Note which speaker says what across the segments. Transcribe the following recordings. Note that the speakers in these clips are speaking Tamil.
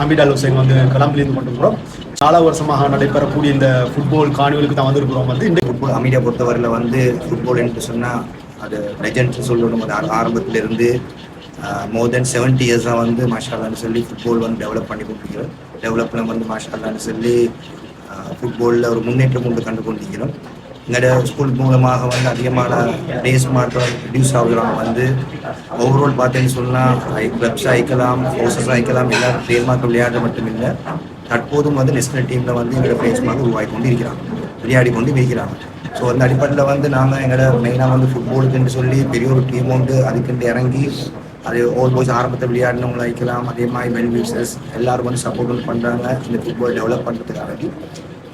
Speaker 1: அமிடால் ஹுசைன் வந்து கிளம்பிலிருந்து கொண்டிருக்கிறோம். 4 வருஷமாக நடைபெறக்கூடிய இந்த ஃபுட்பால் காணிகளுக்கு தான் வந்திருக்கிறோம். வந்து இந்த
Speaker 2: ஃபுட்பால் அமீடியா பொறுத்தவரையில் வந்து ஃபுட்பால் என்று சொன்னால் அது லெஜெண்ட்ஸ் சொல்லணும். அது ஆரம்பத்திலிருந்து மோர் தென் 70 இயர்ஸாக வந்து மாஷால்லான்னு சொல்லி ஃபுட்பால் வந்து டெவலப் பண்ணி கொண்டிருக்கிறோம். டெவலப்மெண்ட் வந்து மாஷால்லான்னு சொல்லி ஃபுட்பாலில் ஒரு முன்னேற்றம் கொண்டு கண்டு கொண்டிருக்கிறோம். எங்களோட ஸ்கூல் மூலமாக வந்து அதிகமான டேஸ் மாற்றம் ரிடியூஸ் ஆகுறாங்க. வந்து ஓவரால் பார்த்தேன்னு சொன்னால் கிளப்ஸ் ஆகிக்கலாம், ஃபோர்ஸஸ் ஆகிக்கலாம், எல்லாரும் பேர் மார்க்க விளையாட மட்டும் இல்லை, தற்போதும் வந்து நேஷனல் டீமில் வந்து எங்களோட பிளேஸ் மார்க் உருவாக்கி கொண்டு இருக்கிறாங்க, விளையாடி கொண்டு வைக்கிறாங்க. ஸோ அந்த அடிப்படையில் வந்து நாங்கள் எங்களோட மெயினாக வந்து ஃபுட்பாலுக்குன்னு சொல்லி பெரிய ஒரு டீம் உண்டு, அதுக்குண்டு இறங்கி அது ஓல் பாய்ஸ் ஆரம்பத்தை விளையாடினவங்களை வைக்கலாம், அதே மாதிரி வெல் விஷர்ஸ் எல்லாரும் வந்து சப்போர்ட் வந்து பண்ணுறாங்க இந்த ஃபுட்பால் டெவலப் பண்ணுறதுக்காக.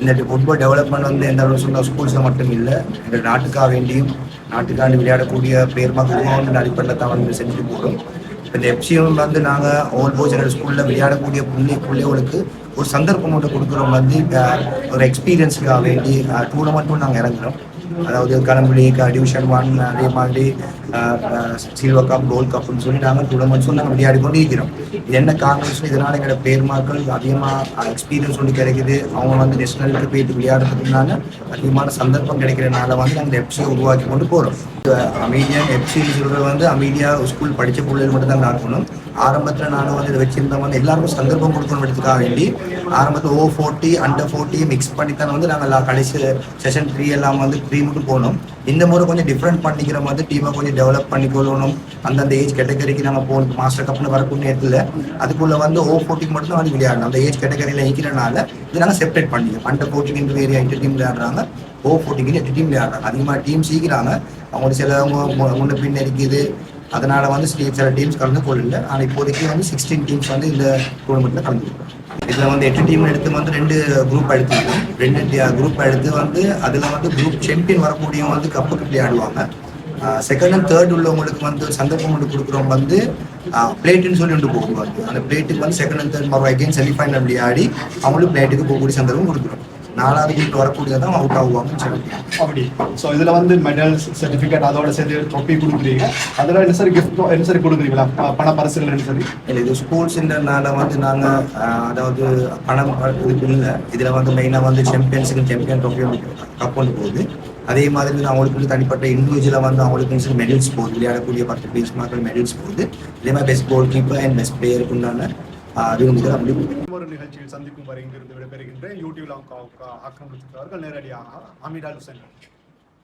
Speaker 2: இந்த ஃபுட்பால் டெவலப்மெண்ட் வந்து எந்த அளவு சொன்னால் ஸ்கூல்ஸில் மட்டும் இல்லை, எங்கள் நாட்டுக்காக வேண்டியும் நாட்டுக்காண்டி விளையாடக்கூடிய பேர் மக்கள் அடிப்படையில் தான் வந்து செஞ்சுட்டு போகிறோம். இப்போ இந்த எஃப்சியும் வந்து நாங்கள் ஓல் பாய்ஸ் எங்கள் ஸ்கூலில் விளையாடக்கூடிய பிள்ளைகளுக்கு ஒரு சந்தர்ப்பம் மட்டும் கொடுக்குறோம். வந்து ஒரு எக்ஸ்பீரியன்ஸுக்காக வேண்டி டூர்னமெண்ட்டும் நாங்கள் இறங்குறோம். அதாவது கலம்புலி டிவிஷன் 1, அதே மாதிரி சில்வர் கப், கோல்ட் கப்னு சொல்லி நாங்கள் டூர்னமெண்ட்ஸும் நாங்கள் விளையாடி கொண்டு இருக்கிறோம். இது என்ன காரணம்? இதனால் எங்களோட பேர் மக்கள் அதிகமாக எக்ஸ்பீரியன்ஸ் ஒன்று கிடைக்குது. அவங்க வந்து நேஷனலுக்கு போயிட்டு விளையாடுறதுனால அதிகமான சந்தர்ப்பம் கிடைக்கிறதுனால வந்து நாங்கள் எஃப்சியை உருவாக்கி கொண்டு போகிறோம். அமீடியா எஃப்சி சொல்கிறது வந்து அமீடியா ஸ்கூல் படித்த பிள்ளைகள் மட்டும் தான் நடக்கணும். ஆரம்பத்தில் நானும் வந்து இதை வச்சுருந்தோம். வந்து எல்லாருக்கும் சந்தர்ப்பம் கொடுக்கணுன்றதுக்காக வேண்டி ஆரம்பத்தில் O40 Under 40 மிக்ஸ் பண்ணித்தான் வந்து நாங்கள் கடைசி செஷன் 3 எல்லாம் வந்து 3 மட்டும் போகணும். இந்த முறை கொஞ்சம் டிஃப்ரெண்ட் பண்ணிக்கிற மாதிரி டீமை கொஞ்சம் டெவலப் பண்ணிக்கொள்ளணும். அந்தந்த ஏஜ் கேட்டகரிக்கு நாங்கள் போகணும். மாஸ்டர் கப்னு வரக்கூடிய நேரத்தில் அதுக்குள்ளே வந்து O40 மட்டும் தான் வந்து விளையாடணும். அந்த ஏஜ் கேட்டகரியில் இருக்கிறனால இது நாங்கள் செப்பரேட் பண்ணிக்கோம். Under 40 வேறு 8 டீம் விளையாடுறாங்க, O40 8 டீம் விளையாடுறாங்க. அதிகமாக டீம் சீக்கிறாங்க, அவங்களுக்கு சிலவங்க முன்ன பின்ன இருக்குது. அதனால் வந்து சில டீம்ஸ் கலந்து கொள்ளல. ஆனால் இப்போதைக்கு வந்து 16 டீம்ஸ் வந்து இந்த டூர்னமெண்ட்டில் கலந்துருக்கோம். இதில் வந்து 8 டீம் எடுத்து வந்து 2 குரூப் எடுத்துருக்கோம். 2 குரூப் எடுத்து வந்து அதில் வந்து குரூப் சாம்பியன் வரக்கூடியவங்க வந்து கப்புக்கு விளையாடுவாங்க. செகண்ட் அண்ட் தேர்ட் உள்ளவங்களுக்கு வந்து சந்தர்ப்பம் ஒன்று கொடுக்குறவங்க வந்து பிளேட்டுன்னு சொல்லி ஒன்று போகும்போது அந்த பிளேட்டுக்கு வந்து செகண்ட் அண்ட் தேர்ட் மறு அகைன் செமிஃபைனல் விளையாடி அவங்களுக்கு பிளேட்டுக்கு போகக்கூடிய சந்தர்ப்பம் கொடுக்குறோம். 4வது குரூப் வரக்கூடியதான் அவுட் ஆகுவாங்கன்னு சொல்லி
Speaker 1: அப்படி. ஸோ இதில் வந்து மெடல்ஸ், சர்டிஃபிகேட் அதோட சேர்த்து ட்ரோஃபி கொடுக்குறீங்க. அதில் என்ன சரி கிஃப்ட் என்ன சரி கொடுக்குறீங்களா? பண பரிசுகள் என்ன சரி?
Speaker 2: இல்லை, இது ஸ்கூல்ஸ்ன்றனால வந்து நாங்கள் அதாவது பணம் இதுக்கு இல்லை. இதில் வந்து மெயினாக வந்து சாம்பியன்ஸுக்கு சாம்பியன் ட்ரோஃபி கப் கொண்டு போகுது. அதே மாதிரி அவங்களுக்கு வந்து தனிப்பட்ட இண்டிவிஜுவலாக வந்து அவங்களுக்கு மெடல்ஸ் போகுது. விளையாடக்கூடிய 10 பேஸ் மக்கள் மெடல்ஸ் போகுது. இதே மாதிரி best goalkeeper and best பிளேயருக்கு உண்டான
Speaker 1: ஒரு நிகழ்ச்சியில் சந்திக்கும் வரை இங்கிருந்து விடைபெறுகின்றேன். யூடியூப்ல ஆக்கிரமித்திருக்கிறார்கள் நேரடியாக அமீடால் ஹுசைன்.